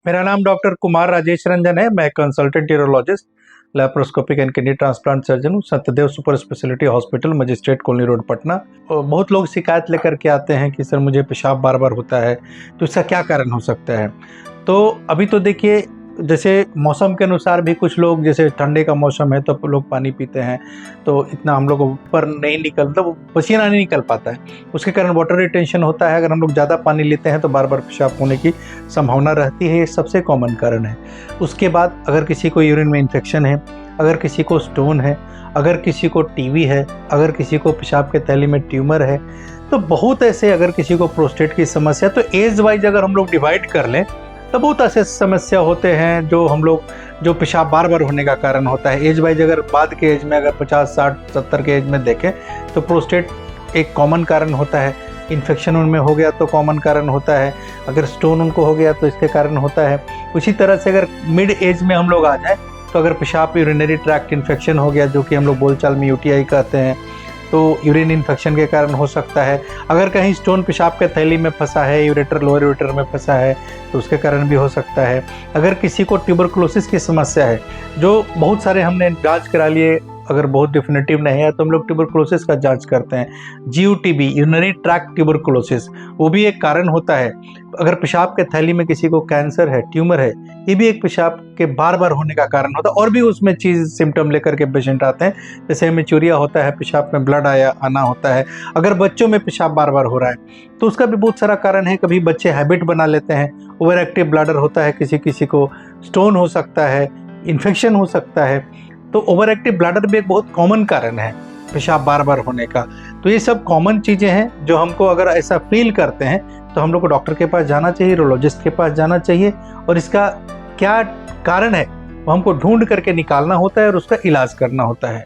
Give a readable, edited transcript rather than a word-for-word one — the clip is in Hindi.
मेरा नाम डॉक्टर कुमार राजेश रंजन है। मैं consultant urologist, laparoscopic and kidney transplant surgeon हूँ, Satyadev super speciality hospital, magistrate colony road, Patna. और बहुत लोग शिकायत लेकर के आते हैं कि सर मुझे पेशाब बार बार होता है, तो इसका क्या कारण हो सकता है। तो अभी तो देखिए, जैसे मौसम के अनुसार भी कुछ लोग, जैसे ठंडे का मौसम है तो लोग पानी पीते हैं, तो इतना हम लोग ऊपर नहीं निकलता, वो पसीना नहीं निकल पाता है, उसके कारण वाटर रिटेंशन होता है। अगर हम लोग ज़्यादा पानी लेते हैं तो बार बार पेशाब होने की संभावना रहती है, ये सबसे कॉमन कारण है। उसके बाद अगर किसी को यूरिन में इन्फेक्शन है, अगर किसी को स्टोन है, अगर किसी को टीबी है, अगर किसी को पेशाब के थैली में ट्यूमर है, तो बहुत ऐसे, अगर किसी को प्रोस्टेट की समस्या, तो एज वाइज अगर हम लोग डिवाइड कर लें तो बहुत ऐसे समस्या होते हैं जो हम लोग, जो पेशाब बार बार होने का कारण होता है। एज वाइज अगर बाद के एज में, अगर 50, 60, 70 के एज में देखें तो प्रोस्टेट एक कॉमन कारण होता है। इन्फेक्शन उनमें हो गया तो कॉमन कारण होता है। अगर स्टोन उनको हो गया तो इसके कारण होता है। उसी तरह से अगर मिड एज में हम लोग आ जाए तो अगर पेशाब यूरिनरी ट्रैक्ट इन्फेक्शन हो गया, जो कि हम लोग बोलचाल में यूटीआई कहते हैं, तो यूरिन इन्फेक्शन के कारण हो सकता है। अगर कहीं स्टोन पेशाब के थैली में फंसा है, यूरेटर लोअर यूरेटर में फंसा है, तो उसके कारण भी हो सकता है। अगर किसी को ट्यूबरकुलोसिस की समस्या है, जो बहुत सारे हमने जांच करा लिए, अगर बहुत डिफिनेटिव नहीं है तो हम लोग ट्यूबरकुलोसिस का जांच करते हैं। जीयूटीबी, यूरिनरी ट्रैक्ट ट्यूबरकुलोसिस, वो भी एक कारण होता है। अगर पेशाब के थैली में किसी को कैंसर है, ट्यूमर है, ये भी एक पेशाब के बार बार होने का कारण होता है। और भी उसमें चीज़ सिम्टम लेकर के पेशेंट आते हैं, जैसे हेमेचूरिया होता है, पेशाब में ब्लड आना होता है। अगर बच्चों में पेशाब बार बार हो रहा है तो उसका भी बहुत सारा कारण है। कभी बच्चे हैबिट बना लेते हैं, ओवर एक्टिव ब्लैडर होता है, किसी किसी को स्टोन हो सकता है, इन्फेक्शन हो सकता है। तो ओवर एक्टिव ब्लैडर भी एक बहुत कॉमन कारण है पेशाब बार बार होने का। तो ये सब कॉमन चीज़ें हैं जो हमको, अगर ऐसा फील करते हैं तो हम लोग को डॉक्टर के पास जाना चाहिए, यूरोलॉजिस्ट के पास जाना चाहिए, और इसका क्या कारण है वो हमको ढूंढ करके निकालना होता है और उसका इलाज करना होता है।